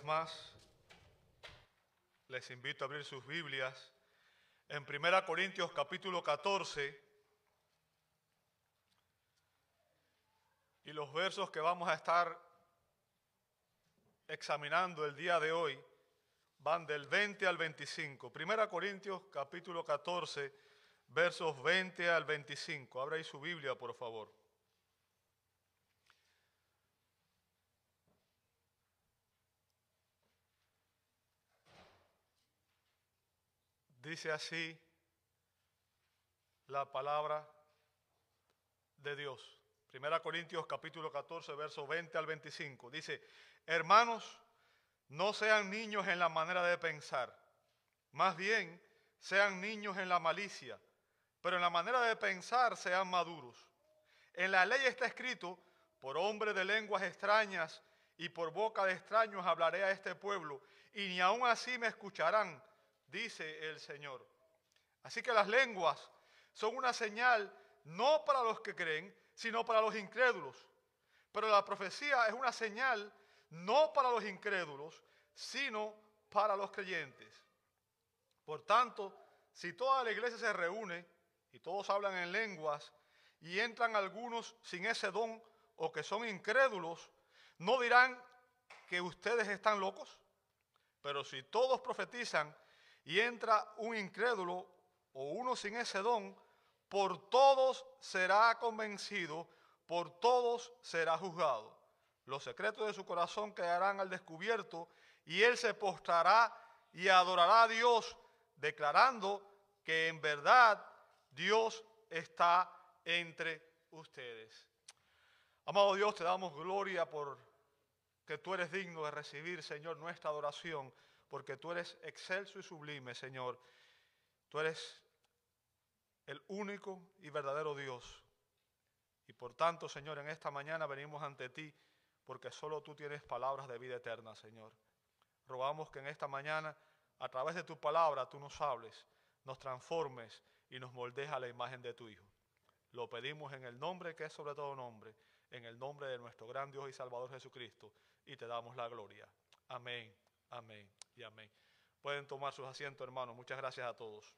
más, les invito a abrir sus Biblias en 1 Corintios capítulo 14 y los versos que vamos a estar examinando el día de hoy van del 20 al 25. 1 Corintios capítulo 14, versos 20 al 25. Abra ahí su Biblia, por favor. Dice así la palabra de Dios. 1 Corintios capítulo 14, versos 20 al 25. Dice: hermanos, no sean niños en la manera de pensar, más bien sean niños en la malicia, pero en la manera de pensar sean maduros. En la ley está escrito: por hombre de lenguas extrañas y por boca de extraños hablaré a este pueblo, y ni aun así me escucharán, dice el Señor. Así que las lenguas son una señal no para los que creen, sino para los incrédulos. Pero la profecía es una señal no para los incrédulos, sino para los creyentes. Por tanto, si toda la iglesia se reúne y todos hablan en lenguas y entran algunos sin ese don o que son incrédulos, ¿no dirán que ustedes están locos? Pero si todos profetizan y entra un incrédulo o uno sin ese don, por todos será convencido, por todos será juzgado. Los secretos de su corazón quedarán al descubierto y él se postrará y adorará a Dios, declarando que en verdad Dios está entre ustedes. Amado Dios, te damos gloria por que tú eres digno de recibir, Señor, nuestra adoración, porque tú eres excelso y sublime, Señor. Tú eres el único y verdadero Dios. Y por tanto, Señor, en esta mañana venimos ante ti, porque solo tú tienes palabras de vida eterna, Señor. Rogamos que en esta mañana, a través de tu palabra, tú nos hables, nos transformes y nos moldees a la imagen de tu Hijo. Lo pedimos en el nombre que es sobre todo nombre, en el nombre de nuestro gran Dios y Salvador Jesucristo, y te damos la gloria. Amén, amén y amén. Pueden tomar sus asientos, hermanos. Muchas gracias a todos.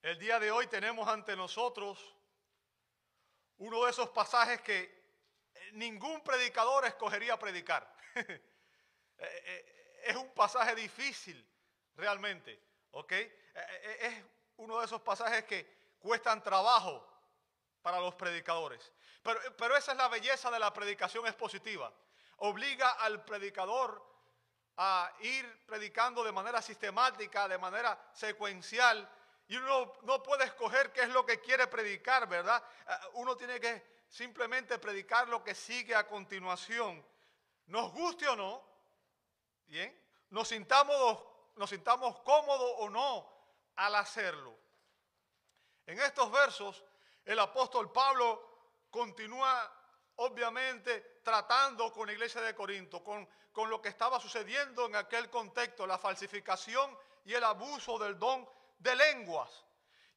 El día de hoy tenemos ante nosotros uno de esos pasajes que ningún predicador escogería predicar. Es un pasaje difícil, realmente, ¿ok? Es uno de esos pasajes que cuestan trabajo para los predicadores. Pero esa es la belleza de la predicación expositiva. Obliga al predicador a ir predicando de manera sistemática, de manera secuencial, y uno no puede escoger qué es lo que quiere predicar, ¿verdad? Uno tiene que simplemente predicar lo que sigue a continuación. Nos guste o no, ¿bien? Nos sintamos cómodos o no al hacerlo. En estos versos, el apóstol Pablo continúa obviamente tratando con la iglesia de Corinto, con lo que estaba sucediendo en aquel contexto, la falsificación y el abuso del don de lenguas.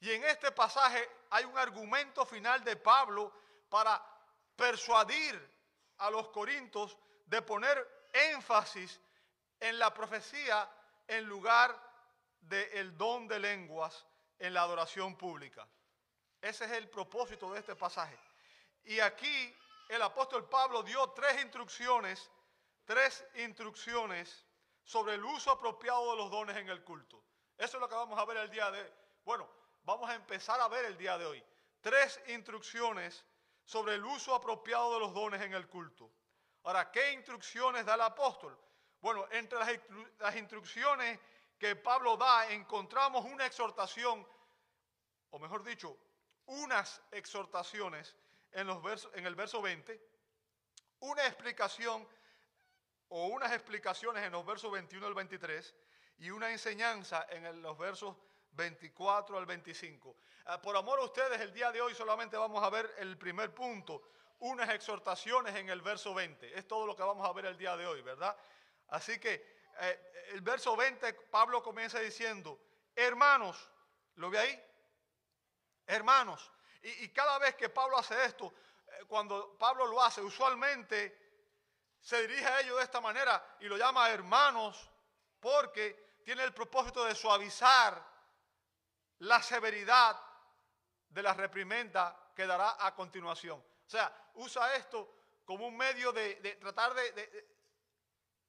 Y en este pasaje hay un argumento final de Pablo para persuadir a los corintios de poner énfasis en la profecía en lugar del don de lenguas en la adoración pública. Ese es el propósito de este pasaje. Y aquí el apóstol Pablo dio tres instrucciones sobre el uso apropiado de los dones en el culto. Eso es lo que vamos a ver el día de hoy. Bueno, vamos a empezar a ver el día de hoy. Tres instrucciones sobre el uso apropiado de los dones en el culto. Ahora, ¿qué instrucciones da el apóstol? Bueno, entre las instrucciones que Pablo da encontramos una exhortación, o mejor dicho, unas exhortaciones en el verso 20, una explicación o unas explicaciones en los versos 21 al 23 y una enseñanza en los versos 24 al 25. Por amor a ustedes, el día de hoy solamente vamos a ver el primer punto, unas exhortaciones en el verso 20. Es todo lo que vamos a ver el día de hoy, ¿verdad? Así que el verso 20, Pablo comienza diciendo: hermanos, ¿Lo ve ahí? Hermanos. Y cada vez que Pablo hace esto, cuando Pablo lo hace, usualmente se dirige a ellos de esta manera y lo llama hermanos porque tiene el propósito de suavizar la severidad de la reprimenda que dará a continuación. O sea, usa esto como un medio de tratar de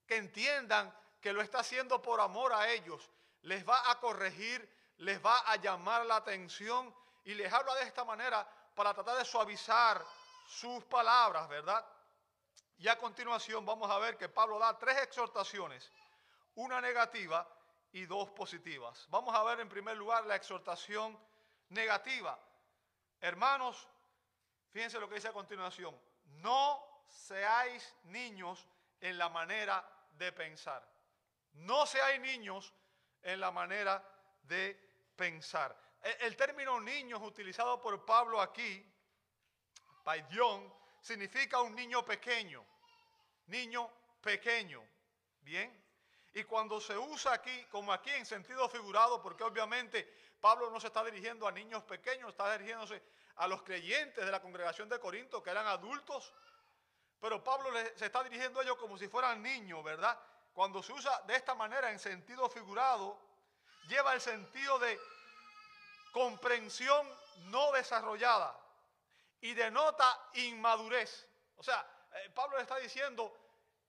que entiendan que lo está haciendo por amor a ellos. Les va a corregir, les va a llamar la atención y les habla de esta manera para tratar de suavizar sus palabras, ¿verdad? Y a continuación vamos a ver que Pablo da 3 exhortaciones, una negativa y 2 positivas. Vamos a ver en primer lugar la exhortación negativa. Hermanos, fíjense lo que dice a continuación. No seáis niños en la manera de pensar. No seáis niños en la manera de pensar. El término niños utilizado por Pablo aquí, paidión, significa un niño pequeño. Niño pequeño. Bien. Y cuando se usa aquí, como aquí en sentido figurado, porque obviamente Pablo no se está dirigiendo a niños pequeños, está dirigiéndose a los creyentes de la congregación de Corinto, que eran adultos, pero Pablo se está dirigiendo a ellos como si fueran niños, ¿verdad? Cuando se usa de esta manera en sentido figurado, lleva el sentido de comprensión no desarrollada y denota inmadurez. O sea, Pablo le está diciendo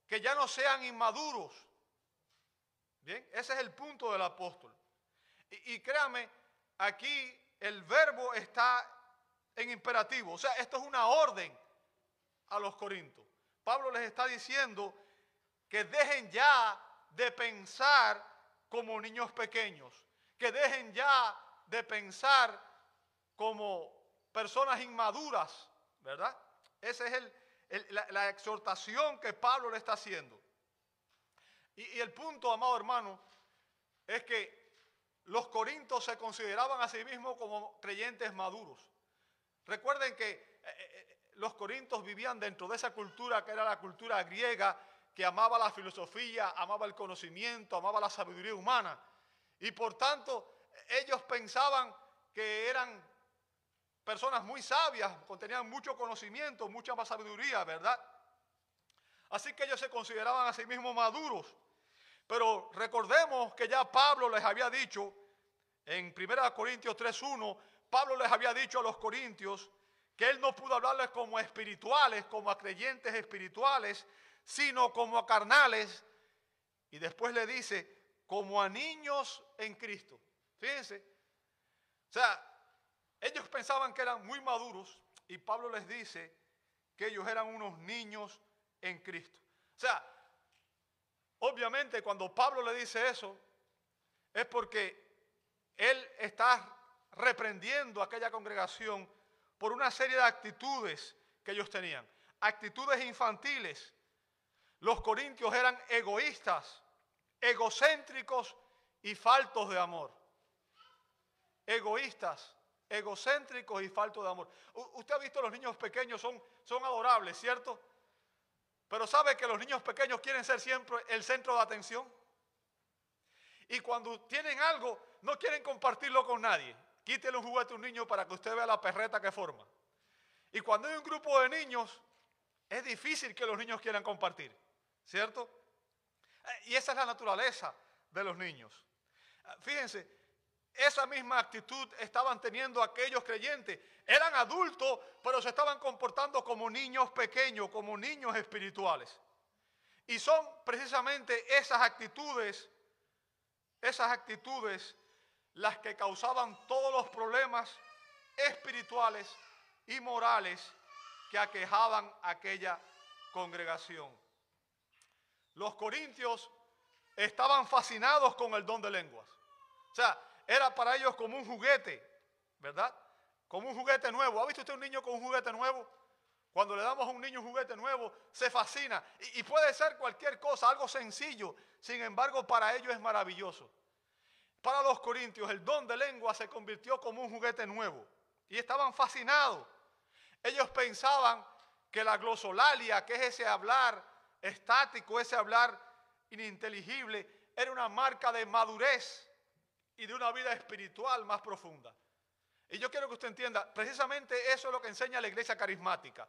que ya no sean inmaduros. Bien, ese es el punto del apóstol. Y créame, aquí el verbo está en imperativo. O sea, esto es una orden a los corintios. Pablo les está diciendo que dejen ya de pensar como niños pequeños, que dejen ya de pensar como personas inmaduras, ¿verdad? Esa es la exhortación que Pablo le está haciendo. Y el punto, amado hermano, es que los corintios se consideraban a sí mismos como creyentes maduros. Recuerden que los corintios vivían dentro de esa cultura que era la cultura griega, que amaba la filosofía, amaba el conocimiento, amaba la sabiduría humana. Y por tanto, ellos pensaban que eran personas muy sabias, tenían mucho conocimiento, mucha más sabiduría, ¿verdad? Así que ellos se consideraban a sí mismos maduros. Pero recordemos que ya Pablo les había dicho, en 1 Corintios 3:1, Pablo les había dicho a los corintios que él no pudo hablarles como espirituales, como a creyentes espirituales, sino como a carnales. Y después le dice, como a niños en Cristo. Fíjense. O sea, ellos pensaban que eran muy maduros y Pablo les dice que ellos eran unos niños en Cristo. O sea, obviamente cuando Pablo le dice eso, es porque él está reprendiendo a aquella congregación por una serie de actitudes que ellos tenían. Actitudes infantiles. Los corintios eran egoístas, egocéntricos y faltos de amor. Egoístas, egocéntricos y faltos de amor. Usted ha visto los niños pequeños, son adorables, ¿cierto? Pero ¿sabe que los niños pequeños quieren ser siempre el centro de atención? Y cuando tienen algo, no quieren compartirlo con nadie. Quítele un juguete a un niño para que usted vea la perreta que forma. Y cuando hay un grupo de niños, es difícil que los niños quieran compartir, ¿cierto? Y esa es la naturaleza de los niños. Fíjense, esa misma actitud estaban teniendo aquellos creyentes. Eran adultos, pero se estaban comportando como niños pequeños, como niños espirituales. Y son precisamente esas actitudes las que causaban todos los problemas espirituales y morales que aquejaban a aquella congregación. Los corintios estaban fascinados con el don de lenguas. O sea, era para ellos como un juguete, ¿verdad? Como un juguete nuevo. ¿Ha visto usted un niño con un juguete nuevo? Cuando le damos a un niño un juguete nuevo, se fascina. Y puede ser cualquier cosa, algo sencillo. Sin embargo, para ellos es maravilloso. Para los corintios, el don de lengua se convirtió como un juguete nuevo. Y estaban fascinados. Ellos pensaban que la glosolalia, que es ese hablar estático, ese hablar ininteligible, era una marca de madurez y de una vida espiritual más profunda. Y yo quiero que usted entienda, precisamente eso es lo que enseña la iglesia carismática.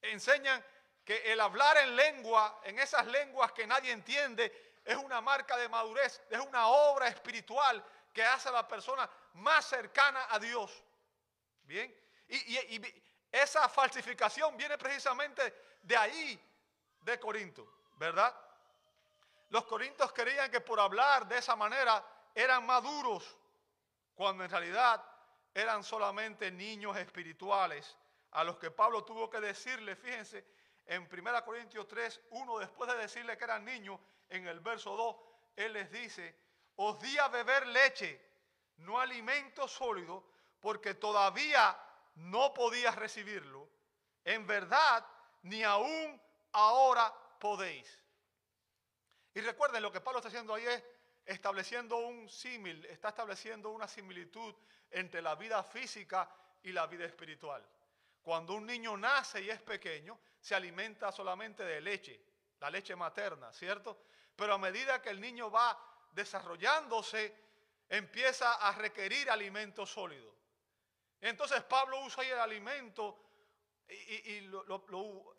Enseñan que el hablar en lengua, en esas lenguas que nadie entiende, es una marca de madurez, es una obra espiritual que hace a la persona más cercana a Dios. Bien, y esa falsificación viene precisamente de ahí, de Corinto, ¿verdad? Los corintios creían que por hablar de esa manera eran maduros, cuando en realidad eran solamente niños espirituales, a los que Pablo tuvo que decirle, fíjense, en 1 Corintios 3, 1, después de decirle que eran niños, en el verso 2, él les dice, os di a beber leche, no alimento sólido, porque todavía no podías recibirlo. En verdad, ni aún ahora podéis. Y recuerden, lo que Pablo está haciendo ahí es estableciendo un símil, está estableciendo una similitud entre la vida física y la vida espiritual. Cuando un niño nace y es pequeño, se alimenta solamente de leche, la leche materna, ¿cierto? Pero a medida que el niño va desarrollándose, empieza a requerir alimento sólido. Entonces Pablo usa ahí el alimento y lo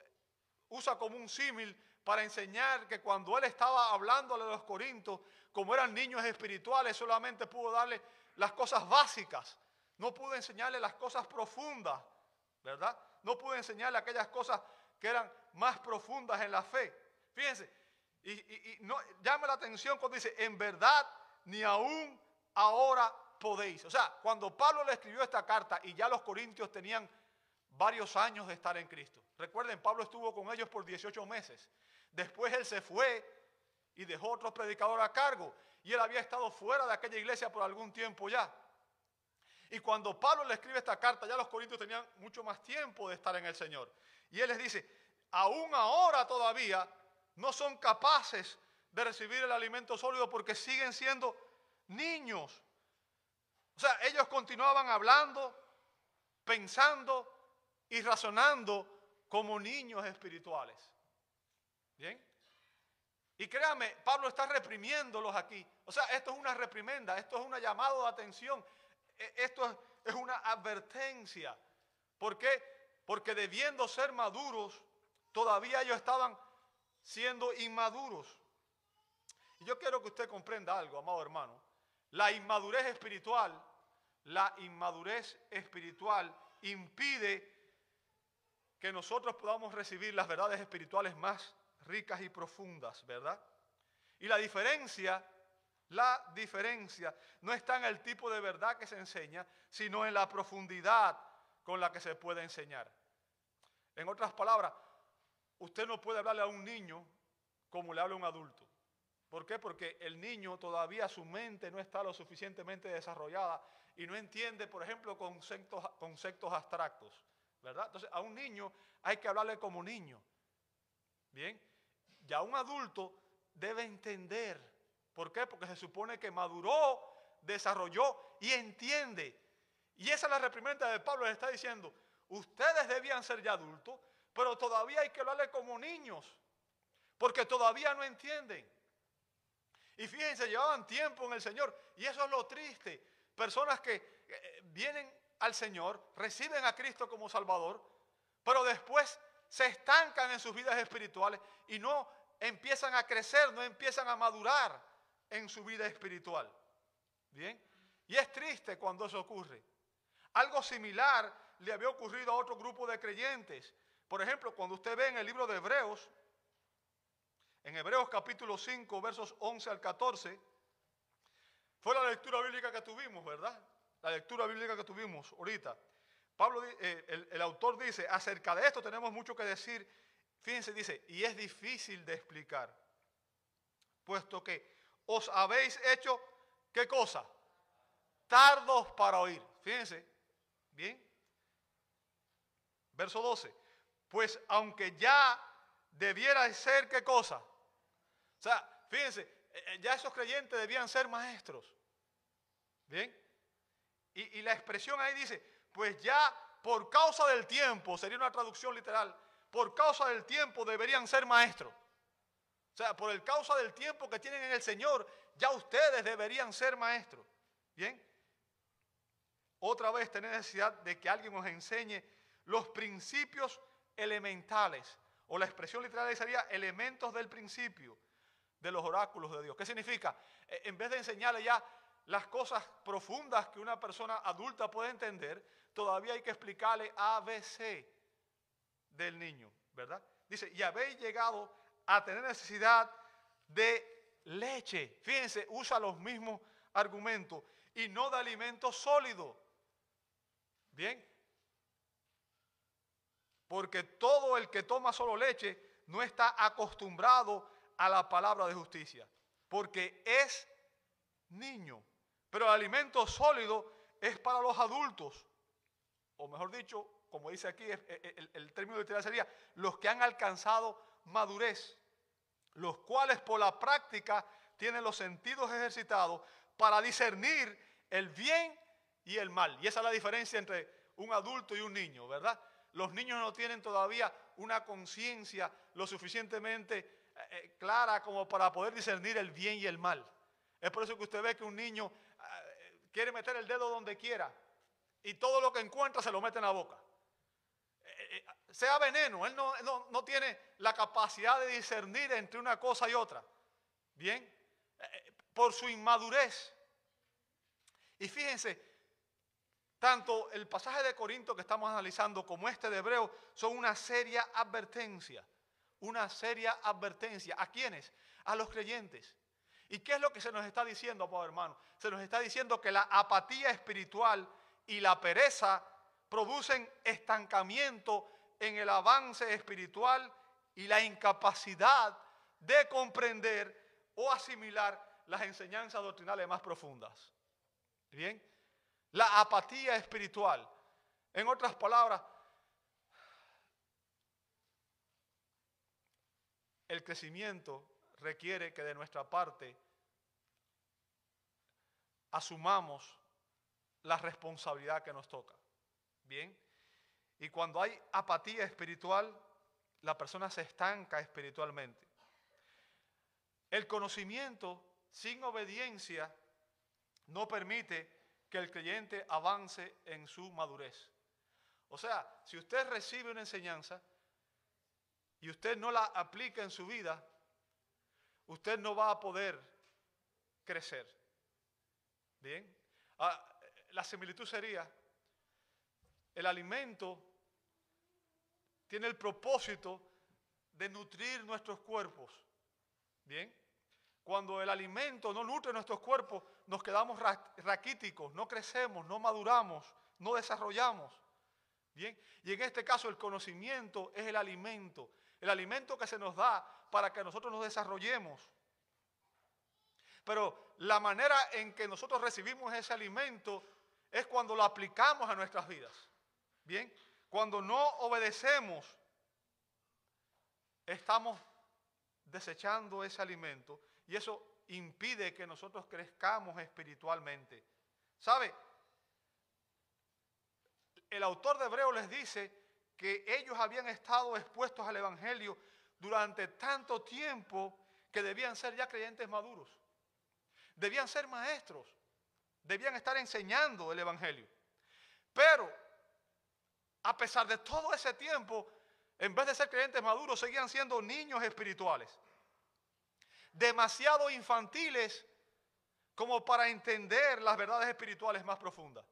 usa como un símil para enseñar que cuando él estaba hablándole a los corintios, como eran niños espirituales, solamente pudo darle las cosas básicas. No pudo enseñarle las cosas profundas, ¿verdad? No pudo enseñarle aquellas cosas que eran más profundas en la fe. Fíjense, y no, llama la atención cuando dice, en verdad, ni aún ahora podéis. O sea, cuando Pablo le escribió esta carta y ya los corintios tenían varios años de estar en Cristo. Recuerden, Pablo estuvo con ellos por 18 meses. Después él se fue y dejó otros predicadores a cargo. Y él había estado fuera de aquella iglesia por algún tiempo ya. Y cuando Pablo le escribe esta carta, ya los corintios tenían mucho más tiempo de estar en el Señor. Y él les dice, aún ahora todavía no son capaces de recibir el alimento sólido porque siguen siendo niños. O sea, ellos continuaban hablando, pensando y razonando como niños espirituales. ¿Bien? Y créanme, Pablo está reprimiéndolos aquí. O sea, esto es una reprimenda, esto es un llamado de atención, esto es una advertencia. ¿Por qué? Porque debiendo ser maduros, todavía ellos estaban siendo inmaduros. Y yo quiero que usted comprenda algo, amado hermano. La inmadurez espiritual impide que nosotros podamos recibir las verdades espirituales más ricas y profundas, ¿verdad? Y la diferencia no está en el tipo de verdad que se enseña, sino en la profundidad con la que se puede enseñar. En otras palabras, usted no puede hablarle a un niño como le habla a un adulto. ¿Por qué? Porque el niño todavía su mente no está lo suficientemente desarrollada y no entiende, por ejemplo, conceptos abstractos, ¿verdad? Entonces, a un niño hay que hablarle como niño. Bien, ya un adulto debe entender. ¿Por qué? Porque se supone que maduró, desarrolló y entiende. Y esa es la reprimenda de Pablo, le está diciendo, ustedes debían ser ya adultos, pero todavía hay que hablarle como niños, porque todavía no entienden. Y fíjense, llevaban tiempo en el Señor, y eso es lo triste. Personas que vienen al Señor, reciben a Cristo como Salvador, pero después se estancan en sus vidas espirituales y no empiezan a crecer, no empiezan a madurar en su vida espiritual. ¿Bien? Y es triste cuando eso ocurre. Algo similar le había ocurrido a otro grupo de creyentes. Por ejemplo, cuando usted ve en el libro de Hebreos, en Hebreos capítulo 5, versos 11 al 14, fue la lectura bíblica que tuvimos, ¿verdad? La lectura bíblica que tuvimos ahorita. Pablo, el autor dice, acerca de esto tenemos mucho que decir. Fíjense, dice, y es difícil de explicar, puesto que os habéis hecho, ¿qué cosa? Tardos para oír. Fíjense, bien. Verso 12, pues aunque ya debiera ser, ¿qué cosa? O sea, fíjense, ya esos creyentes debían ser maestros. Bien. Y la expresión ahí dice, pues ya por causa del tiempo, sería una traducción literal, por causa del tiempo deberían ser maestros. O sea, por el causa del tiempo que tienen en el Señor, ya ustedes deberían ser maestros. ¿Bien? Otra vez tenés necesidad de que alguien os enseñe los principios elementales, o la expresión literal sería elementos del principio de los oráculos de Dios. ¿Qué significa? En vez de enseñarle ya las cosas profundas que una persona adulta puede entender, todavía hay que explicarle ABC del niño, ¿verdad? Dice, y habéis llegado a tener necesidad de leche. Fíjense, usa los mismos argumentos y no de alimento sólido. Bien. Porque todo el que toma solo leche no está acostumbrado a la palabra de justicia, porque es niño. Pero el alimento sólido es para los adultos, o mejor dicho, como dice aquí, el término literal sería los que han alcanzado madurez, los cuales por la práctica tienen los sentidos ejercitados para discernir el bien y el mal. Y esa es la diferencia entre un adulto y un niño, ¿verdad? Los niños no tienen todavía una conciencia lo suficientemente clara como para poder discernir el bien y el mal. Es por eso que usted ve que un niño quiere meter el dedo donde quiera y todo lo que encuentra se lo mete en la boca. Sea veneno, él no tiene la capacidad de discernir entre una cosa y otra. Bien, por su inmadurez. Y fíjense, tanto el pasaje de Corinto que estamos analizando como este de Hebreos son una seria advertencia. Una seria advertencia. ¿A quiénes? A los creyentes. ¿Y qué es lo que se nos está diciendo, amado hermano? Se nos está diciendo que la apatía espiritual y la pereza producen estancamiento en el avance espiritual y la incapacidad de comprender o asimilar las enseñanzas doctrinales más profundas. ¿Bien? La apatía espiritual. En otras palabras, el crecimiento requiere que de nuestra parte asumamos la responsabilidad que nos toca. Bien. Y cuando hay apatía espiritual, la persona se estanca espiritualmente. El conocimiento sin obediencia no permite que el creyente avance en su madurez. O sea, si usted recibe una enseñanza y usted no la aplica en su vida, usted no va a poder crecer. Bien. La similitud sería, el alimento tiene el propósito de nutrir nuestros cuerpos. Bien. Cuando el alimento no nutre nuestros cuerpos, nos quedamos raquíticos, no crecemos, no maduramos, no desarrollamos. Bien. Y en este caso el conocimiento es el alimento que se nos da para que nosotros nos desarrollemos. Pero la manera en que nosotros recibimos ese alimento es cuando lo aplicamos a nuestras vidas. Bien. Cuando no obedecemos, estamos desechando ese alimento y eso impide que nosotros crezcamos espiritualmente. ¿Sabe? El autor de Hebreos les dice que ellos habían estado expuestos al Evangelio durante tanto tiempo que debían ser ya creyentes maduros. Debían ser maestros. Debían estar enseñando el Evangelio. Pero, a pesar de todo ese tiempo, en vez de ser creyentes maduros, seguían siendo niños espirituales. Demasiado infantiles como para entender las verdades espirituales más profundas.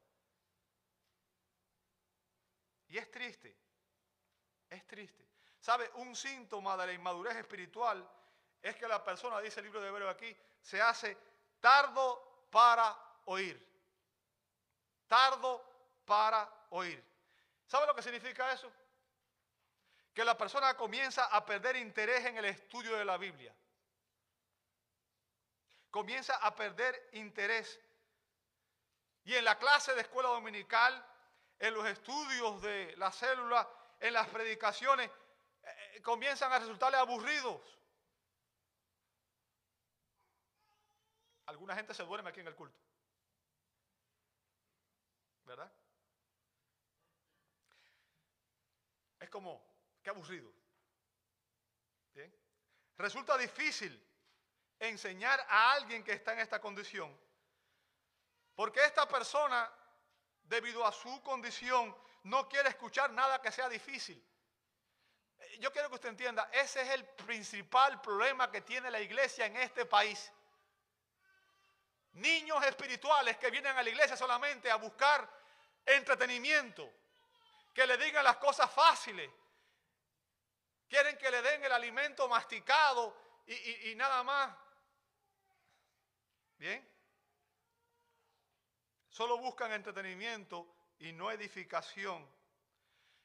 Y es triste. Es triste. ¿Sabe? Un síntoma de la inmadurez espiritual es que la persona, dice el libro de Hebreos aquí, se hace tardo para oír. Tardo para oír. ¿Sabe lo que significa eso? Que la persona comienza a perder interés en el estudio de la Biblia. Comienza a perder interés. Y en la clase de escuela dominical, en los estudios de la célula, en las predicaciones, comienzan a resultarle aburridos. Alguna gente se duerme aquí en el culto. ¿Verdad? Es como, qué aburrido. Bien. Resulta difícil enseñar a alguien que está en esta condición, porque esta persona, debido a su condición, no quiere escuchar nada que sea difícil. Yo quiero que usted entienda, ese es el principal problema que tiene la iglesia en este país. Niños espirituales que vienen a la iglesia solamente a buscar entretenimiento, que le digan las cosas fáciles, quieren que le den el alimento masticado y nada más. ¿Bien? Solo buscan entretenimiento y no edificación.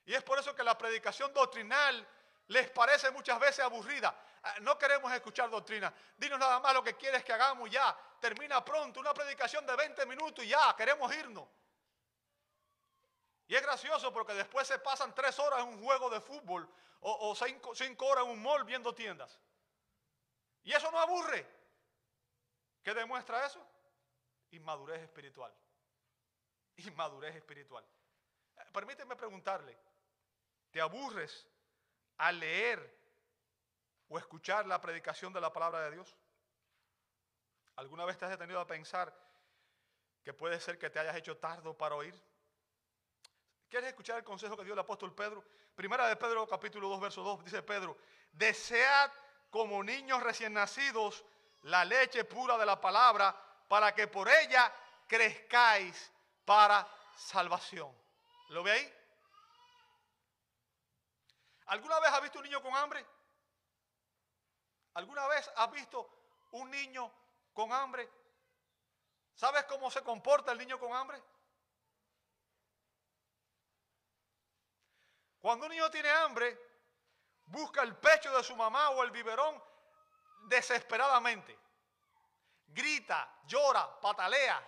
Y es por eso que la predicación doctrinal les parece muchas veces aburrida. No queremos escuchar doctrina. Dinos nada más lo que quieres que hagamos ya. Termina pronto, una predicación de 20 minutos y ya, queremos irnos. Y es gracioso porque después se pasan 3 horas en un juego de fútbol o 5 horas en un mall viendo tiendas. Y eso no aburre. ¿Qué demuestra eso? Inmadurez espiritual. Inmadurez espiritual. Permíteme preguntarle, ¿te aburres al leer o escuchar la predicación de la palabra de Dios? ¿Alguna vez te has detenido a pensar que puede ser que te hayas hecho tardo para oír? ¿Quieres escuchar el consejo que dio el apóstol Pedro? Primera de Pedro, capítulo 2, verso 2, dice Pedro: desead como niños recién nacidos la leche pura de la palabra, para que por ella crezcáis para salvación. ¿Lo ve ahí? ¿Alguna vez has visto un niño con hambre? ¿Alguna vez has visto un niño con hambre? ¿Sabes cómo se comporta el niño con hambre? Cuando un niño tiene hambre, busca el pecho de su mamá o el biberón desesperadamente. Grita, llora, patalea,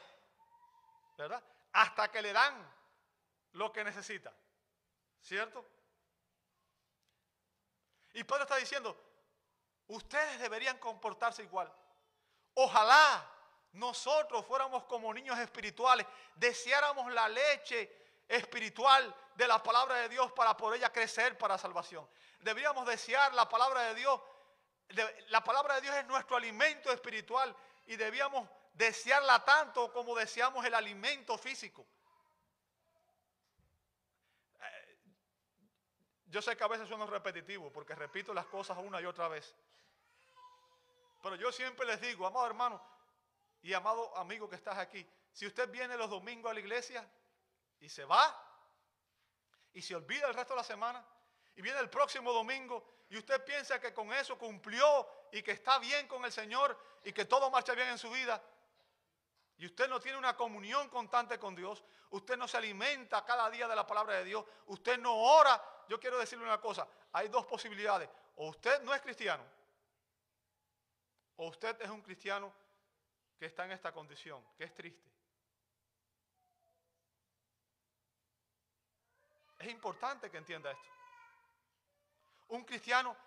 ¿verdad? Hasta que le dan lo que necesita, ¿cierto? Y Pedro está diciendo, ustedes deberían comportarse igual. Ojalá nosotros fuéramos como niños espirituales, deseáramos la leche espiritual de la palabra de Dios para por ella crecer para salvación. Deberíamos desear la palabra de Dios. La palabra de Dios es nuestro alimento espiritual y debíamos desearla tanto como deseamos el alimento físico. Yo sé que a veces suena repetitivo porque repito las cosas una y otra vez. Pero yo siempre les digo, amado hermano y amado amigo que estás aquí, si usted viene los domingos a la iglesia y se va y se olvida el resto de la semana y viene el próximo domingo y usted piensa que con eso cumplió y que está bien con el Señor y que todo marcha bien en su vida, y usted no tiene una comunión constante con Dios, usted no se alimenta cada día de la palabra de Dios, usted no ora, yo quiero decirle una cosa, hay 2 posibilidades: o usted no es cristiano, o usted es un cristiano que está en esta condición, que es triste. Es importante que entienda esto. Un cristiano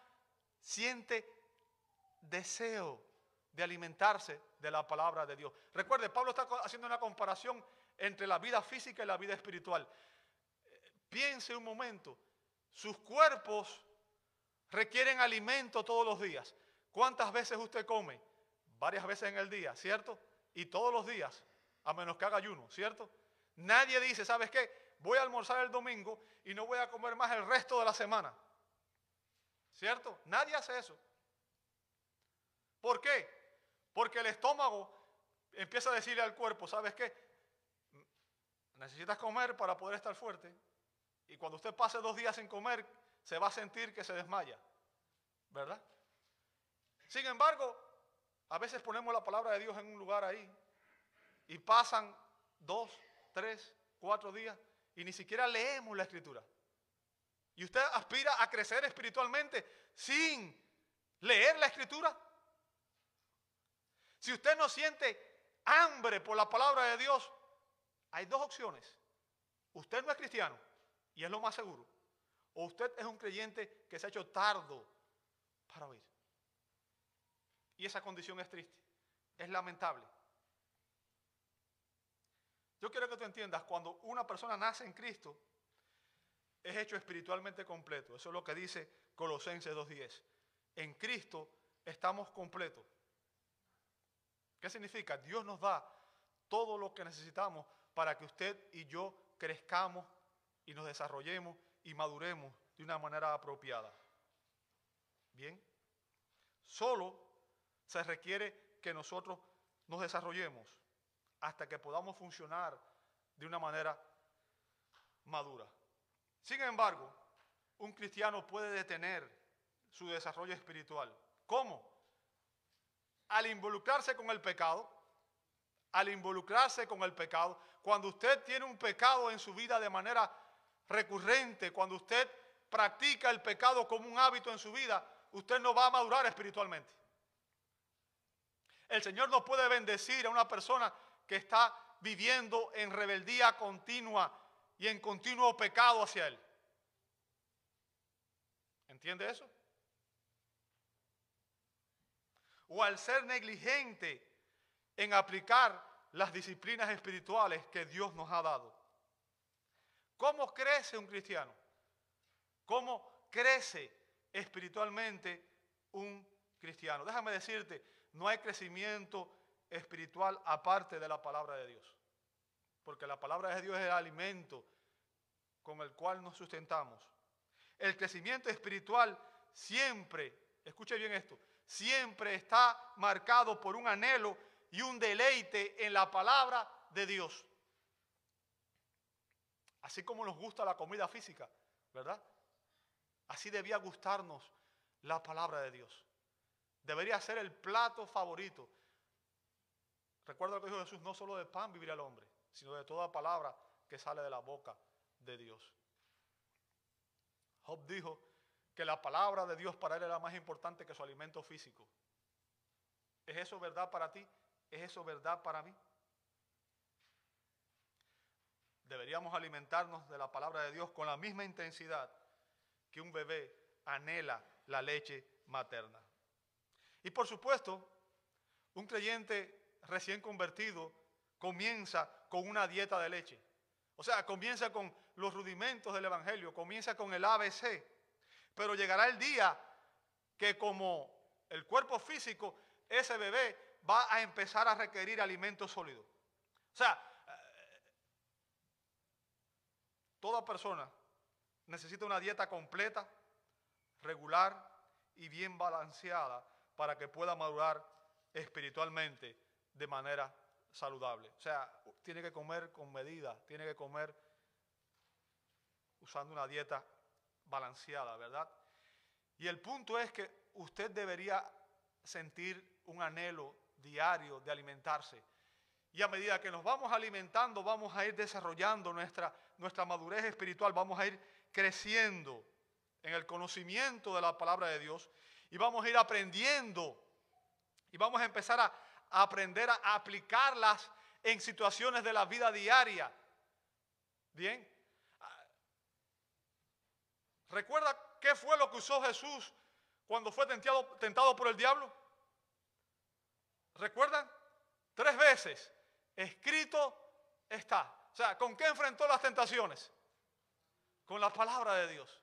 siente deseo de alimentarse de la palabra de Dios. Recuerde, Pablo está haciendo una comparación entre la vida física y la vida espiritual. Piense un momento, sus cuerpos requieren alimento todos los días. ¿Cuántas veces usted come? Varias veces en el día, ¿cierto? Y todos los días, a menos que haga ayuno, ¿cierto? Nadie dice, ¿sabes qué? Voy a almorzar el domingo y no voy a comer más el resto de la semana. ¿Cierto? Nadie hace eso. ¿Por qué? Porque el estómago empieza a decirle al cuerpo, ¿sabes qué? Necesitas comer para poder estar fuerte. Y cuando usted pase 2 días sin comer, se va a sentir que se desmaya. ¿Verdad? Sin embargo, a veces ponemos la palabra de Dios en un lugar ahí y pasan 2, 3, 4 días y ni siquiera leemos la Escritura. Y usted aspira a crecer espiritualmente sin leer la Escritura. Si usted no siente hambre por la palabra de Dios, hay 2 opciones. Usted no es cristiano, y es lo más seguro. O usted es un creyente que se ha hecho tardo para oír. Y esa condición es triste, es lamentable. Yo quiero que tú entiendas, cuando una persona nace en Cristo, es hecho espiritualmente completo. Eso es lo que dice Colosenses 2:10. En Cristo estamos completos. ¿Qué significa? Dios nos da todo lo que necesitamos para que usted y yo crezcamos y nos desarrollemos y maduremos de una manera apropiada. Bien, solo se requiere que nosotros nos desarrollemos hasta que podamos funcionar de una manera madura. Sin embargo, un cristiano puede detener su desarrollo espiritual. ¿Cómo? Al involucrarse con el pecado. Al involucrarse con el pecado. Cuando usted tiene un pecado en su vida de manera recurrente, cuando usted practica el pecado como un hábito en su vida, usted no va a madurar espiritualmente. El Señor no puede bendecir a una persona que está viviendo en rebeldía continua y en continuo pecado hacia Él. ¿Entiende eso? O al ser negligente en aplicar las disciplinas espirituales que Dios nos ha dado. ¿Cómo crece un cristiano? ¿Cómo crece espiritualmente un cristiano? Déjame decirte, no hay crecimiento espiritual aparte de la palabra de Dios. Porque la palabra de Dios es el alimento con el cual nos sustentamos. El crecimiento espiritual siempre, escuche bien esto, siempre está marcado por un anhelo y un deleite en la palabra de Dios. Así como nos gusta la comida física, ¿verdad? Así debía gustarnos la palabra de Dios. Debería ser el plato favorito. Recuerda lo que dijo Jesús, no solo de pan vivirá el hombre, sino de toda palabra que sale de la boca de Dios. Job dijo que la palabra de Dios para él era más importante que su alimento físico. ¿Es eso verdad para ti? ¿Es eso verdad para mí? Deberíamos alimentarnos de la palabra de Dios con la misma intensidad que un bebé anhela la leche materna. Y por supuesto, un creyente recién convertido comienza con una dieta de leche. O sea, comienza con los rudimentos del Evangelio, comienza con el ABC. Pero llegará el día que como el cuerpo físico, ese bebé va a empezar a requerir alimentos sólidos. O sea, toda persona necesita una dieta completa, regular y bien balanceada para que pueda madurar espiritualmente de manera saludable. O sea, tiene que comer con medida, tiene que comer usando una dieta balanceada, ¿verdad? Y el punto es que usted debería sentir un anhelo diario de alimentarse. Y a medida que nos vamos alimentando, vamos a ir desarrollando nuestra madurez espiritual, vamos a ir creciendo en el conocimiento de la palabra de Dios y vamos a ir aprendiendo y vamos a empezar a aprender a aplicarlas en situaciones de la vida diaria. Bien. ¿Recuerda qué fue lo que usó Jesús cuando fue tentado por el diablo? ¿Recuerdan? 3 veces. Escrito está. O sea, ¿con qué enfrentó las tentaciones? Con la palabra de Dios.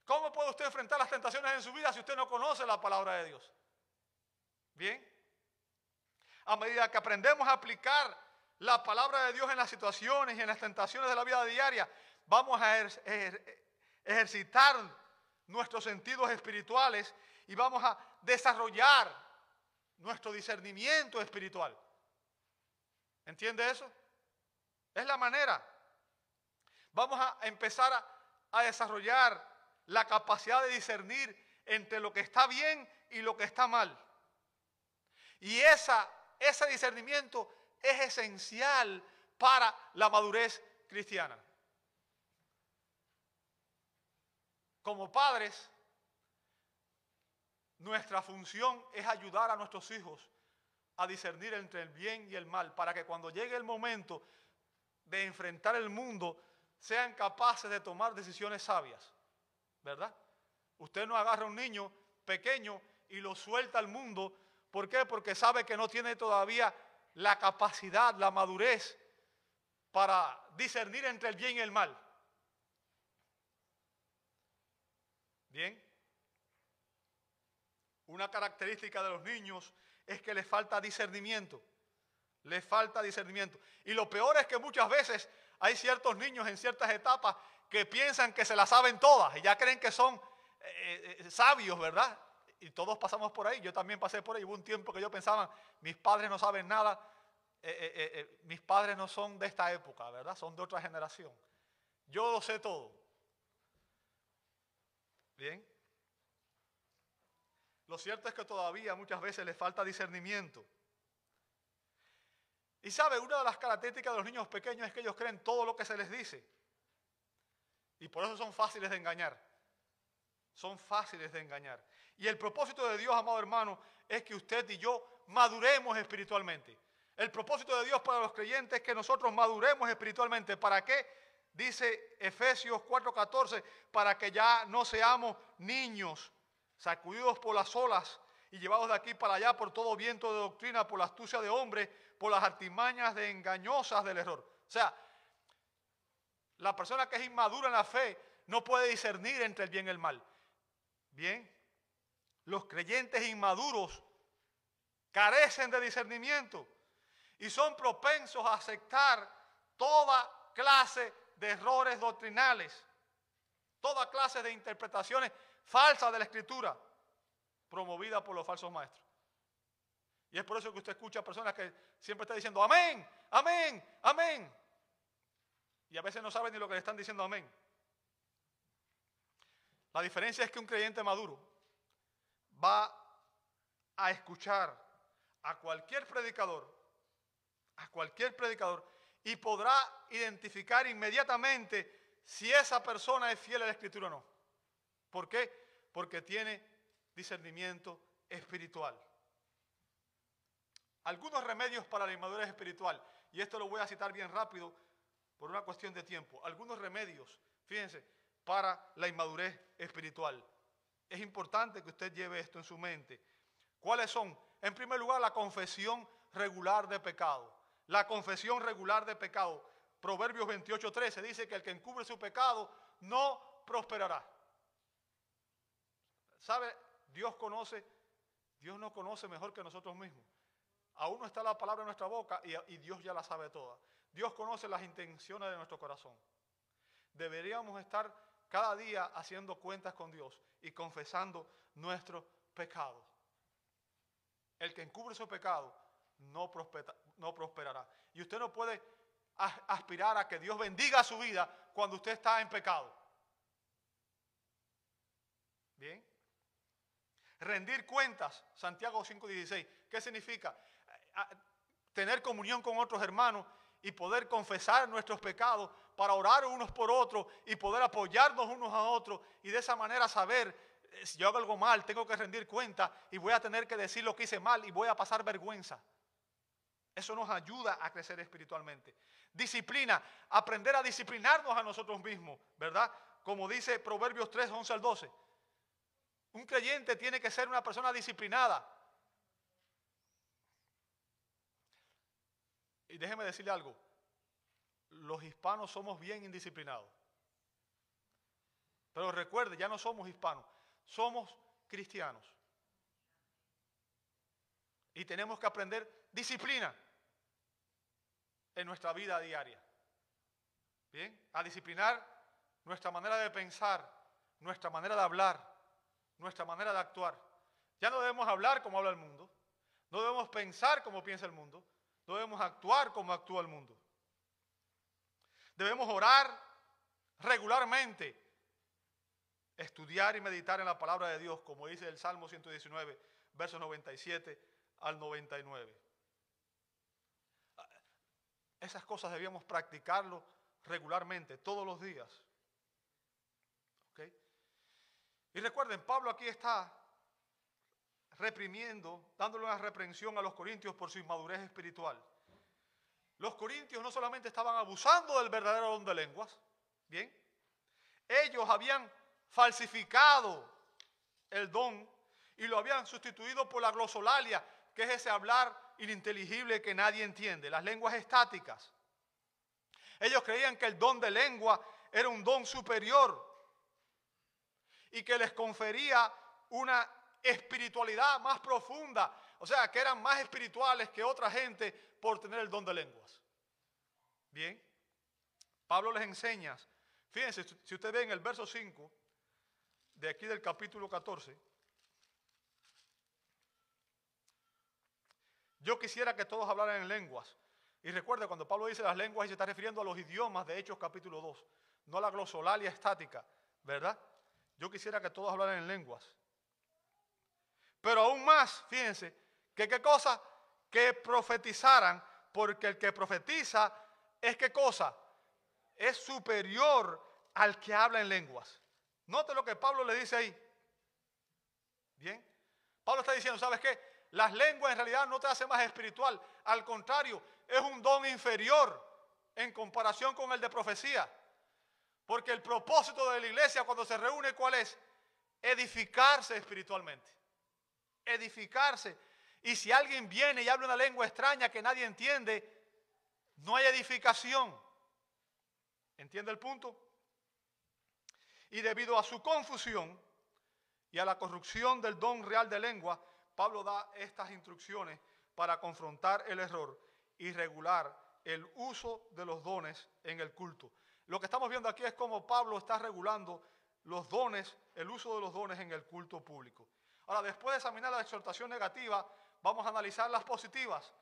¿Cómo puede usted enfrentar las tentaciones en su vida si usted no conoce la palabra de Dios? Bien. A medida que aprendemos a aplicar la palabra de Dios en las situaciones y en las tentaciones de la vida diaria, vamos a ejercitar nuestros sentidos espirituales y vamos a desarrollar nuestro discernimiento espiritual. ¿Entiende eso? Es la manera. Vamos a empezar a desarrollar la capacidad de discernir entre lo que está bien y lo que está mal. Y ese discernimiento es esencial para la madurez cristiana. Como padres, nuestra función es ayudar a nuestros hijos a discernir entre el bien y el mal, para que cuando llegue el momento de enfrentar el mundo, sean capaces de tomar decisiones sabias, ¿verdad? Usted no agarra a un niño pequeño y lo suelta al mundo. ¿Por qué? Porque sabe que no tiene todavía la capacidad, la madurez para discernir entre el bien y el mal. Bien. una característica de los niños es que les falta discernimiento. Les falta discernimiento. Y lo peor es que muchas veces hay ciertos niños en ciertas etapas que piensan que se las saben todas y ya creen que son sabios, ¿verdad? Y todos pasamos por ahí. Yo también pasé por ahí. Hubo un tiempo que yo pensaba, mis padres no saben nada. Mis padres no son de esta época, ¿verdad? Son de otra generación. Yo lo sé todo. Bien. Lo cierto es que todavía muchas veces les falta discernimiento. Y sabe, una de las características de los niños pequeños es que ellos creen todo lo que se les dice. Y por eso son fáciles de engañar. Son fáciles de engañar. Y el propósito de Dios, amado hermano, es que usted y yo maduremos espiritualmente. El propósito de Dios para los creyentes es que nosotros maduremos espiritualmente. ¿Para qué? Dice Efesios 4:14, para que ya no seamos niños, sacudidos por las olas y llevados de aquí para allá por todo viento de doctrina, por la astucia de hombres, por las artimañas de engañosas del error. O sea, la persona que es inmadura en la fe no puede discernir entre el bien y el mal. Bien, los creyentes inmaduros carecen de discernimiento y son propensos a aceptar toda clase de errores doctrinales, toda clase de interpretaciones falsas de la Escritura, promovida por los falsos maestros. Y es por eso que usted escucha a personas que siempre están diciendo amén, amén, amén. Y a veces no saben ni lo que le están diciendo amén. La diferencia es que un creyente maduro va a escuchar a cualquier predicador, y podrá identificar inmediatamente si esa persona es fiel a la Escritura o no. ¿Por qué? Porque tiene discernimiento espiritual. Algunos remedios para la inmadurez espiritual, y esto lo voy a citar bien rápido por una cuestión de tiempo. Algunos remedios, fíjense, para la inmadurez espiritual. Es importante que usted lleve esto en su mente. ¿Cuáles son? En primer lugar, la confesión regular de pecado. La confesión regular de pecado. Proverbios 28:13 dice que el que encubre su pecado no prosperará. ¿Sabe? Dios no conoce mejor que nosotros mismos. Aún no está la palabra en nuestra boca y Dios ya la sabe toda. Dios conoce las intenciones de nuestro corazón. Deberíamos estar cada día haciendo cuentas con Dios y confesando nuestros pecados. El que encubre su pecado no prosperará. Y usted no puede aspirar a que Dios bendiga su vida cuando usted está en pecado. Bien. Rendir cuentas, Santiago 5:16. ¿Qué significa? Tener comunión con otros hermanos y poder confesar nuestros pecados para orar unos por otros y poder apoyarnos unos a otros y de esa manera saber si yo hago algo mal, tengo que rendir cuenta y voy a tener que decir lo que hice mal y voy a pasar vergüenza. Eso nos ayuda a crecer espiritualmente. Disciplina, aprender a disciplinarnos a nosotros mismos, ¿verdad? Como dice Proverbios 3:11-12. Un creyente tiene que ser una persona disciplinada. Y déjeme decirle algo, los hispanos somos bien indisciplinados. Pero recuerde, ya no somos hispanos, somos cristianos. Y tenemos que aprender disciplina en nuestra vida diaria. Bien, a disciplinar nuestra manera de pensar, nuestra manera de hablar, nuestra manera de actuar. Ya no debemos hablar como habla el mundo, no debemos pensar como piensa el mundo, no debemos actuar como actúa el mundo. Debemos orar regularmente, estudiar y meditar en la palabra de Dios, como dice el Salmo 119, versos 97 al 99. Esas cosas debíamos practicarlo regularmente, todos los días. ¿Okay? Y recuerden, Pablo aquí está reprimiendo, dándole una reprensión a los corintios por su inmadurez espiritual. Los corintios no solamente estaban abusando del verdadero don de lenguas, ¿bien? Ellos habían falsificado el don y lo habían sustituido por la glosolalia, que es ese hablar ininteligible que nadie entiende, las lenguas estáticas. Ellos creían que el don de lengua era un don superior y que les confería una espiritualidad más profunda. O sea, que eran más espirituales que otra gente por tener el don de lenguas. Bien. Pablo les enseña. Fíjense, si usted ve en el verso 5 de aquí del capítulo 14. Yo quisiera que todos hablaran en lenguas. Y recuerde, cuando Pablo dice las lenguas, se está refiriendo a los idiomas de Hechos capítulo 2, no a la glosolalia estática, ¿verdad? Yo quisiera que todos hablaran en lenguas. Pero aún más, fíjense, que qué cosa, que profetizaran, porque el que profetiza es qué cosa, es superior al que habla en lenguas. Note lo que Pablo le dice ahí. Bien, Pablo está diciendo, ¿sabes qué? Las lenguas en realidad no te hacen más espiritual, al contrario, es un don inferior en comparación con el de profecía. Porque el propósito de la iglesia cuando se reúne, ¿cuál es? Edificarse espiritualmente. Edificarse. Y si alguien viene y habla una lengua extraña que nadie entiende, no hay edificación. ¿Entiende el punto? Y debido a su confusión y a la corrupción del don real de lengua, Pablo da estas instrucciones para confrontar el error y regular el uso de los dones en el culto. Lo que estamos viendo aquí es cómo Pablo está regulando los dones, el uso de los dones en el culto público. Ahora, después de examinar la exhortación negativa, vamos a analizar las positivas.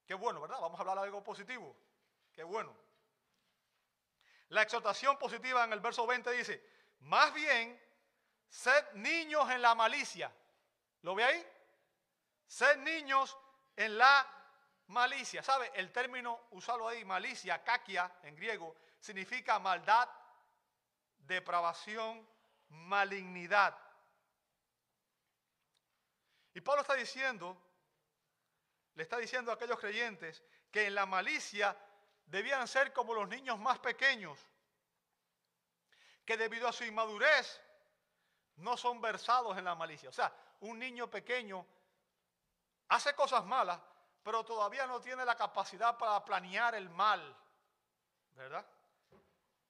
Qué bueno, ¿verdad? Vamos a hablar de algo positivo. Qué bueno. La exhortación positiva en el verso 20 dice, más bien, sed niños en la malicia. ¿Lo ve ahí? Sed niños en la malicia. ¿Sabe? El término, usarlo ahí, malicia, kakia en griego, significa maldad, depravación, malignidad. Y Pablo está diciendo, le está diciendo a aquellos creyentes que en la malicia debían ser como los niños más pequeños, que debido a su inmadurez no son versados en la malicia. O sea, un niño pequeño hace cosas malas, pero todavía no tiene la capacidad para planear el mal, ¿verdad?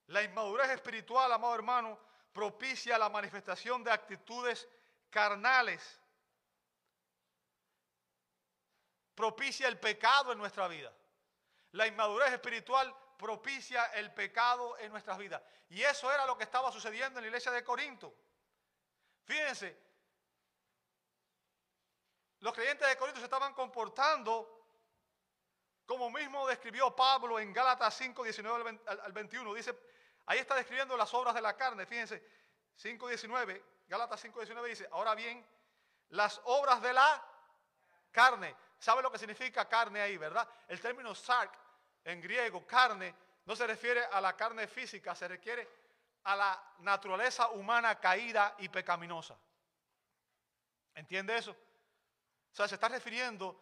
La inmadurez espiritual, amado hermano, propicia la manifestación de actitudes carnales, propicia el pecado en nuestra vida. La inmadurez espiritual propicia el pecado en nuestras vidas. Y eso era lo que estaba sucediendo en la iglesia de Corinto. Fíjense, los creyentes de Corinto se estaban comportando como mismo describió Pablo en Gálatas 5, 19 al 21. Dice, ahí está describiendo las obras de la carne. Fíjense, 5:19, Gálatas 5:19 dice, ahora bien, las obras de la carne. ¿Sabe lo que significa carne ahí, verdad? El término sark en griego, carne, no se refiere a la carne física, se refiere a la naturaleza humana caída y pecaminosa. ¿Entiende eso? O sea, se está refiriendo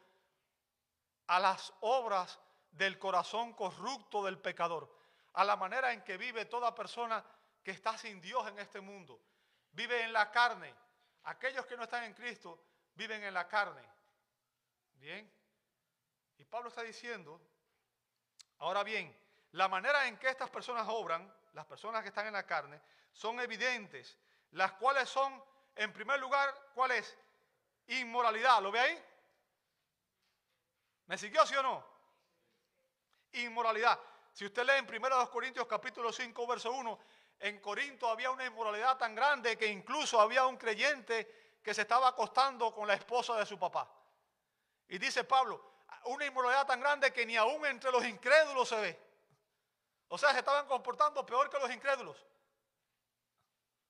a las obras del corazón corrupto del pecador, a la manera en que vive toda persona que está sin Dios en este mundo. Vive en la carne. Aquellos que no están en Cristo viven en la carne. Bien. Y Pablo está diciendo, ahora bien, la manera en que estas personas obran, las personas que están en la carne, son evidentes, las cuales son, en primer lugar, ¿cuál es? Inmoralidad. ¿Lo ve ahí? ¿Me siguió, sí o no? Inmoralidad. Si usted lee en 1 Corintios capítulo 5, verso 1, en Corinto había una inmoralidad tan grande que incluso había un creyente que se estaba acostando con la esposa de su papá. Y dice Pablo, una inmoralidad tan grande que ni aún entre los incrédulos se ve. O sea, se estaban comportando peor que los incrédulos.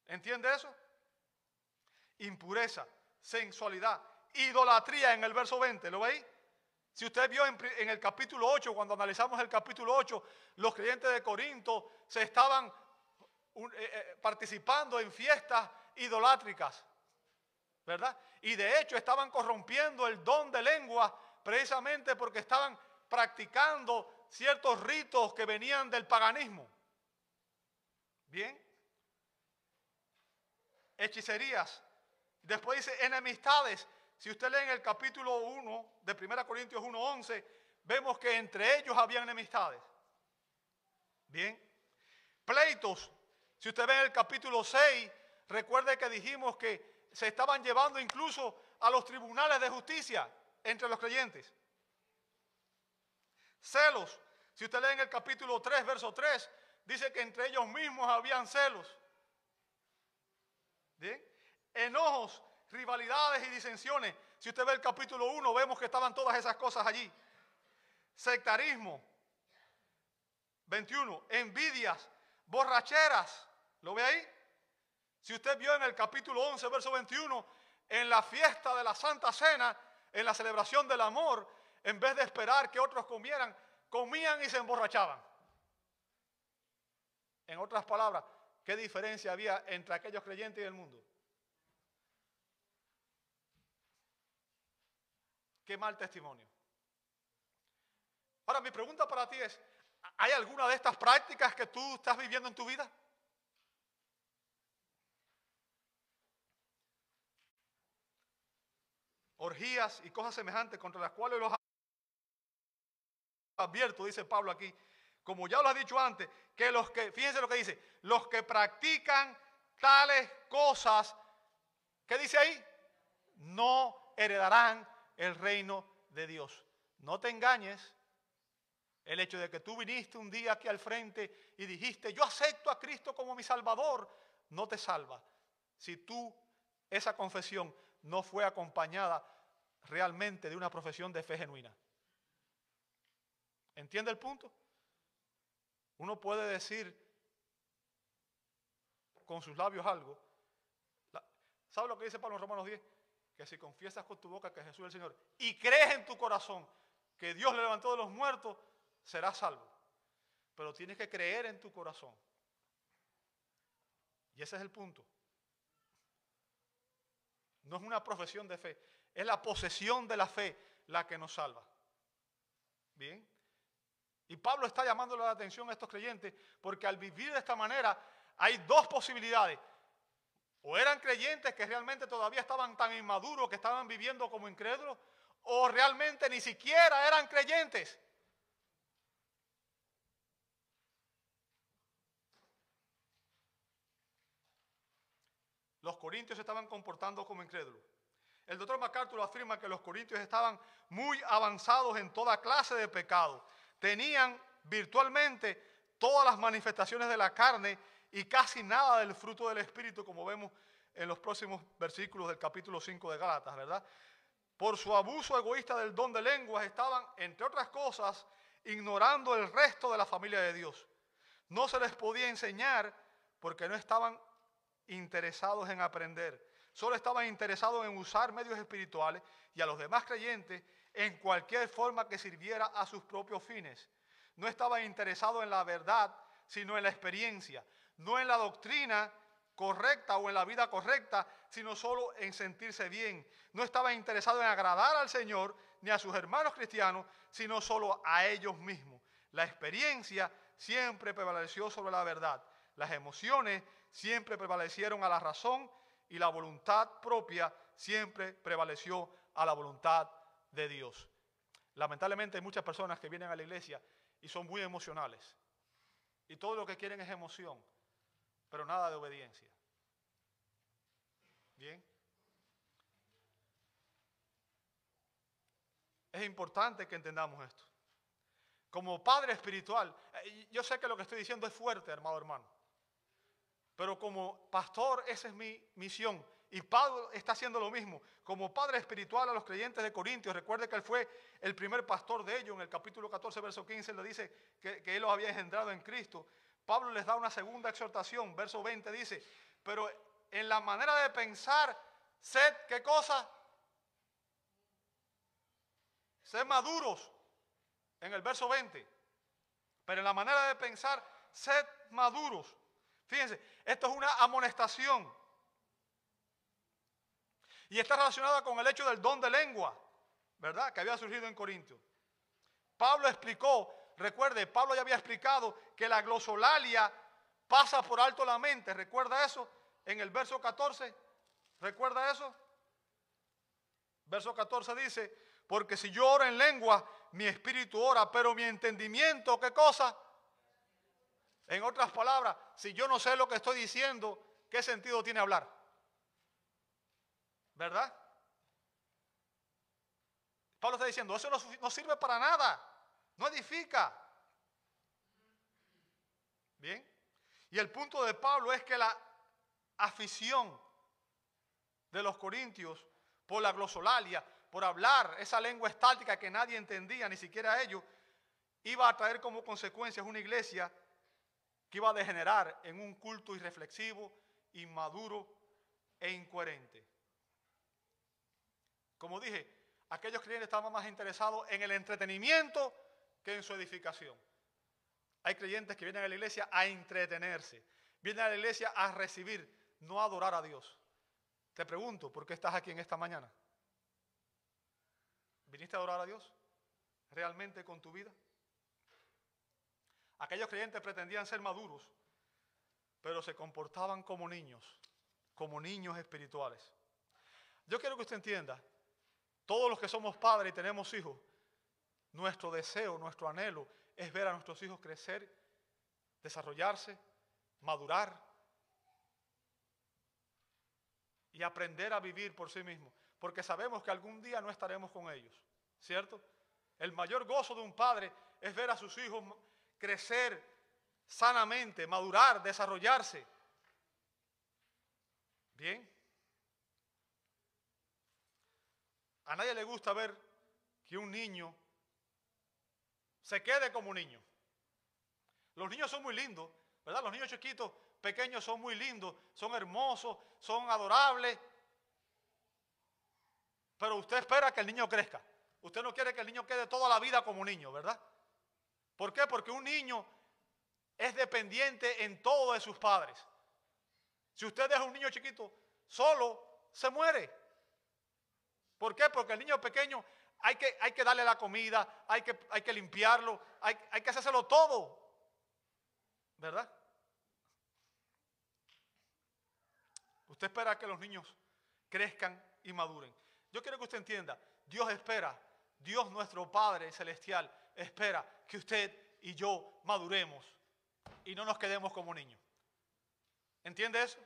¿Entiende eso? Impureza, sensualidad, idolatría en el verso 20, ¿lo ve ahí? Si usted vio en el capítulo 8, cuando analizamos el capítulo 8, los creyentes de Corinto se estaban participando en fiestas idolátricas, ¿verdad? Y de hecho estaban corrompiendo el don de lengua precisamente porque estaban practicando ciertos ritos que venían del paganismo. Bien. Hechicerías. Después dice enemistades. Si usted lee en el capítulo 1 de 1 Corintios 1:11, vemos que entre ellos había enemistades. Bien. Pleitos. Si usted ve en el capítulo 6, recuerde que dijimos que se estaban llevando incluso a los tribunales de justicia entre los creyentes. Celos. Si usted lee en el capítulo 3, verso 3, dice que entre ellos mismos habían celos. ¿Bien? Enojos, rivalidades y disensiones. Si usted ve el capítulo 1, vemos que estaban todas esas cosas allí. Sectarismo. 21. Envidias, borracheras. ¿Lo ve ahí? Si usted vio en el capítulo 11, verso 21, en la fiesta de la Santa Cena, en la celebración del amor, en vez de esperar que otros comieran, comían y se emborrachaban. En otras palabras, ¿qué diferencia había entre aquellos creyentes y el mundo? Qué mal testimonio. Ahora, mi pregunta para ti es, ¿hay alguna de estas prácticas que tú estás viviendo en tu vida? Orgías y cosas semejantes contra las cuales los advierto, dice Pablo aquí, como ya lo ha dicho antes, que los que, fíjense lo que dice, los que practican tales cosas, ¿qué dice ahí? No heredarán el reino de Dios. No te engañes. El hecho de que tú viniste un día aquí al frente y dijiste, yo acepto a Cristo como mi Salvador, no te salva. Si esa confesión no fue acompañada realmente de una profesión de fe genuina. ¿Entiende el punto? Uno puede decir con sus labios algo. ¿Sabe lo que dice Pablo en Romanos 10? Que si confiesas con tu boca que Jesús es el Señor y crees en tu corazón que Dios le levantó de los muertos, serás salvo. Pero tienes que creer en tu corazón. Y ese es el punto. No es una profesión de fe, es la posesión de la fe la que nos salva. Bien. Y Pablo está llamándole la atención a estos creyentes porque al vivir de esta manera hay dos posibilidades. O eran creyentes que realmente todavía estaban tan inmaduros que estaban viviendo como incrédulos, o realmente ni siquiera eran creyentes. Los corintios se estaban comportando como incrédulos. El doctor MacArthur afirma que los corintios estaban muy avanzados en toda clase de pecado. Tenían virtualmente todas las manifestaciones de la carne y casi nada del fruto del Espíritu, como vemos en los próximos versículos del capítulo 5 de Gálatas, ¿verdad? Por su abuso egoísta del don de lenguas estaban, entre otras cosas, ignorando el resto de la familia de Dios. No se les podía enseñar porque no estaban interesados en aprender. Solo estaban interesados en usar medios espirituales y a los demás creyentes en cualquier forma que sirviera a sus propios fines. No estaban interesados en la verdad, sino en la experiencia. No en la doctrina correcta o en la vida correcta, sino solo en sentirse bien. No estaban interesados en agradar al Señor ni a sus hermanos cristianos, sino solo a ellos mismos. La experiencia siempre prevaleció sobre la verdad. Las emociones siempre prevalecieron a la razón y la voluntad propia siempre prevaleció a la voluntad de Dios. Lamentablemente hay muchas personas que vienen a la iglesia y son muy emocionales. Y todo lo que quieren es emoción, pero nada de obediencia. Bien. Es importante que entendamos esto. Como padre espiritual, yo sé que lo que estoy diciendo es fuerte, hermano. Pero como pastor, esa es mi misión. Y Pablo está haciendo lo mismo. Como padre espiritual a los creyentes de Corintios, recuerde que él fue el primer pastor de ellos. En el capítulo 14, verso 15, le dice que él los había engendrado en Cristo. Pablo les da una segunda exhortación. Verso 20 dice, pero en la manera de pensar, sed, ¿qué cosa? Sed maduros. En el verso 20. Pero en la manera de pensar, sed maduros. Fíjense, esto es una amonestación. Y está relacionada con el hecho del don de lengua, ¿verdad? Que había surgido en Corintios. Pablo explicó, recuerde, Pablo ya había explicado que la glosolalia pasa por alto la mente. ¿Recuerda eso? En el verso 14. ¿Recuerda eso? Verso 14 dice, porque si yo oro en lengua, mi espíritu ora, pero mi entendimiento, ¿qué cosa? En otras palabras, si yo no sé lo que estoy diciendo, ¿qué sentido tiene hablar? ¿Verdad? Pablo está diciendo, eso no sirve para nada, no edifica. Bien. Y el punto de Pablo es que la afición de los corintios por la glosolalia, por hablar esa lengua estática que nadie entendía, ni siquiera ellos, iba a traer como consecuencias una iglesia que iba a degenerar en un culto irreflexivo, inmaduro e incoherente. Como dije, aquellos creyentes estaban más interesados en el entretenimiento que en su edificación. Hay creyentes que vienen a la iglesia a entretenerse, vienen a la iglesia a recibir, no a adorar a Dios. Te pregunto, ¿por qué estás aquí en esta mañana? ¿Viniste a adorar a Dios realmente con tu vida? Aquellos creyentes pretendían ser maduros, pero se comportaban como niños espirituales. Yo quiero que usted entienda, todos los que somos padres y tenemos hijos, nuestro deseo, nuestro anhelo es ver a nuestros hijos crecer, desarrollarse, madurar y aprender a vivir por sí mismos, porque sabemos que algún día no estaremos con ellos, ¿cierto? El mayor gozo de un padre es ver a sus hijos crecer sanamente, madurar, desarrollarse. Bien. A nadie le gusta ver que un niño se quede como niño. Los niños son muy lindos, ¿verdad? Los niños chiquitos, pequeños son muy lindos, son hermosos, son adorables. Pero usted espera que el niño crezca. Usted no quiere que el niño quede toda la vida como niño, ¿verdad? ¿Por qué? Porque un niño es dependiente en todo de sus padres. Si usted deja a un niño chiquito solo, se muere. ¿Por qué? Porque el niño pequeño hay que darle la comida, hay que limpiarlo, hay que hacérselo todo. ¿Verdad? Usted espera que los niños crezcan y maduren. Yo quiero que usted entienda, Dios espera, Dios nuestro Padre Celestial espera que usted y yo maduremos y no nos quedemos como niños. ¿Entiende eso?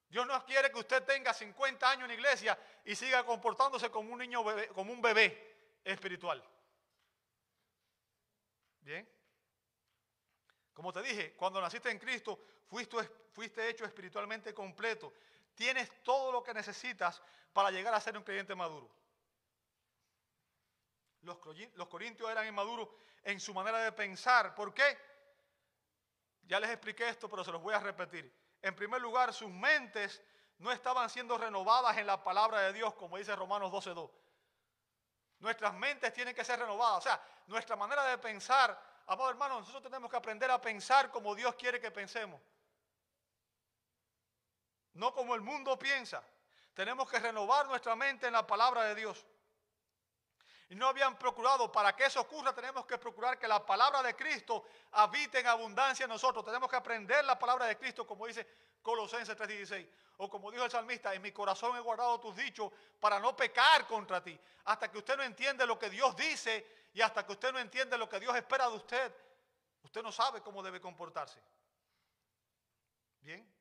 Dios no quiere que usted tenga 50 años en la iglesia y siga comportándose como un niño bebé, como un bebé espiritual. Bien. Como te dije, cuando naciste en Cristo, fuiste hecho espiritualmente completo. Tienes todo lo que necesitas para llegar a ser un creyente maduro. Los corintios eran inmaduros en su manera de pensar. ¿Por qué? Ya les expliqué esto, pero se los voy a repetir. En primer lugar, sus mentes no estaban siendo renovadas en la palabra de Dios, como dice Romanos 12:2. Nuestras mentes tienen que ser renovadas. O sea, nuestra manera de pensar, amados hermanos, nosotros tenemos que aprender a pensar como Dios quiere que pensemos. No como el mundo piensa. Tenemos que renovar nuestra mente en la palabra de Dios. Y no habían procurado, para que eso ocurra, tenemos que procurar que la palabra de Cristo habite en abundancia en nosotros. Tenemos que aprender la palabra de Cristo, como dice Colosenses 3:16. O como dijo el salmista, en mi corazón he guardado tus dichos para no pecar contra ti. Hasta que usted no entiende lo que Dios dice y hasta que usted no entiende lo que Dios espera de usted, usted no sabe cómo debe comportarse. Bien.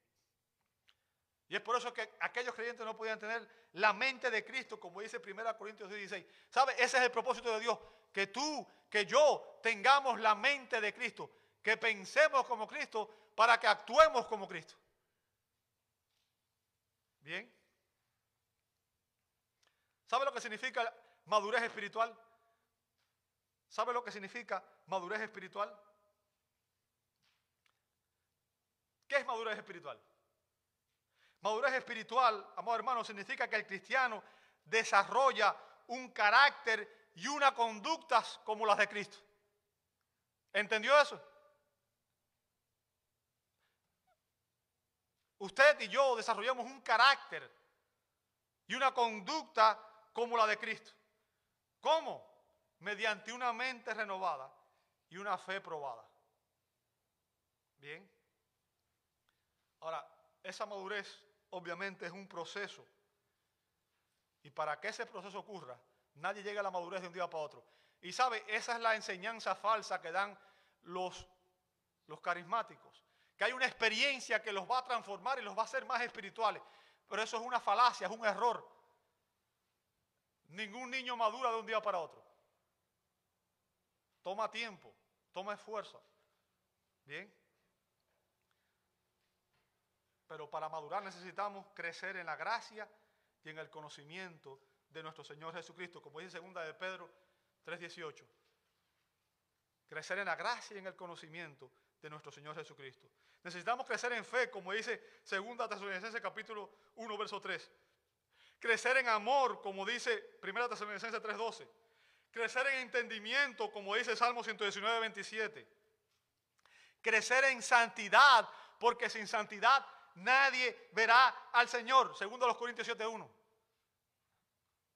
Y es por eso que aquellos creyentes no podían tener la mente de Cristo, como dice 1 Corintios 16. ¿Sabe? Ese es el propósito de Dios, que tú, que yo tengamos la mente de Cristo, que pensemos como Cristo para que actuemos como Cristo. Bien. ¿Sabe lo que significa madurez espiritual? ¿Sabe lo que significa madurez espiritual? ¿Qué es madurez espiritual? Madurez espiritual, amado hermano, significa que el cristiano desarrolla un carácter y una conducta como las de Cristo. ¿Entendió eso? Usted y yo desarrollamos un carácter y una conducta como la de Cristo. ¿Cómo? Mediante una mente renovada y una fe probada. Bien. Ahora, esa madurez obviamente es un proceso. Y para que ese proceso ocurra, nadie llega a la madurez de un día para otro. Y sabe, esa es la enseñanza falsa que dan los carismáticos. Que hay una experiencia que los va a transformar y los va a hacer más espirituales. Pero eso es una falacia, es un error. Ningún niño madura de un día para otro. Toma tiempo, toma esfuerzo. Bien. Pero para madurar necesitamos crecer en la gracia y en el conocimiento de nuestro Señor Jesucristo, como dice 2 de Pedro 3:18. Crecer en la gracia y en el conocimiento de nuestro Señor Jesucristo. Necesitamos crecer en fe, como dice 2 Tesalonicenses capítulo 1, verso 3. Crecer en amor, como dice 1 Tesalonicenses 3:12. Crecer en entendimiento, como dice Salmo 119, 27. Crecer en santidad, porque sin santidad nadie verá al Señor, segundo los Corintios 7:1.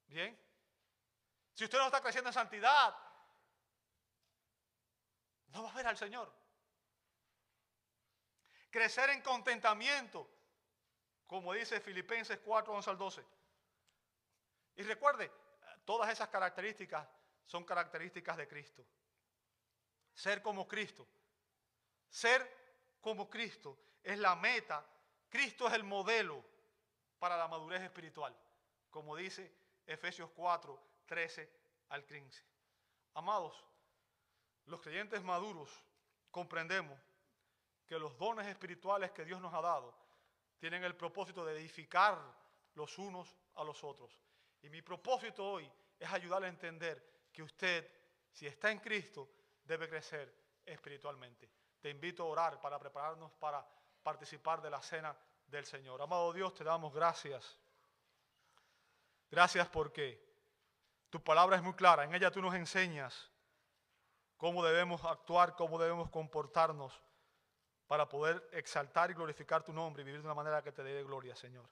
Bien. Si usted no está creciendo en santidad, no va a ver al Señor. Crecer en contentamiento, como dice Filipenses 4, 11 al 12. Y recuerde, todas esas características son características de Cristo. Ser como Cristo. Ser como Cristo es la meta. Cristo es el modelo para la madurez espiritual, como dice Efesios 4, 13 al 15. Amados, los creyentes maduros comprendemos que los dones espirituales que Dios nos ha dado tienen el propósito de edificar los unos a los otros. Y mi propósito hoy es ayudarle a entender que usted, si está en Cristo, debe crecer espiritualmente. Te invito a orar para prepararnos para participar de la cena del Señor. Amado Dios, te damos gracias. Gracias porque tu palabra es muy clara. En ella tú nos enseñas cómo debemos actuar, cómo debemos comportarnos para poder exaltar y glorificar tu nombre y vivir de una manera que te dé gloria, Señor.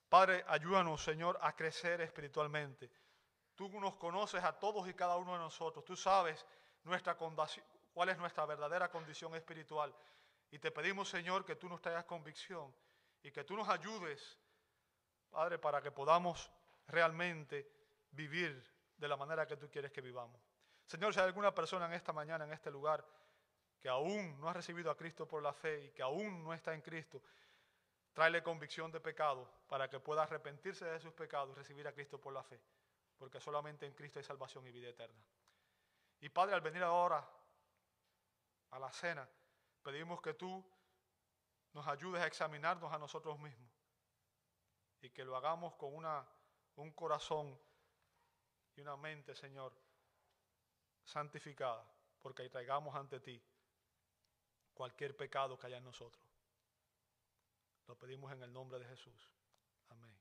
Padre, ayúdanos, Señor, a crecer espiritualmente. Tú nos conoces a todos y cada uno de nosotros. Tú sabes cuál es nuestra verdadera condición espiritual. Y te pedimos, Señor, que tú nos traigas convicción y que tú nos ayudes, Padre, para que podamos realmente vivir de la manera que tú quieres que vivamos. Señor, si hay alguna persona en esta mañana, en este lugar, que aún no ha recibido a Cristo por la fe y que aún no está en Cristo, tráele convicción de pecado para que pueda arrepentirse de sus pecados y recibir a Cristo por la fe, porque solamente en Cristo hay salvación y vida eterna. Y Padre, al venir ahora a la cena, pedimos que tú nos ayudes a examinarnos a nosotros mismos y que lo hagamos con un corazón y una mente, Señor, santificada, porque traigamos ante ti cualquier pecado que haya en nosotros. Lo pedimos en el nombre de Jesús. Amén.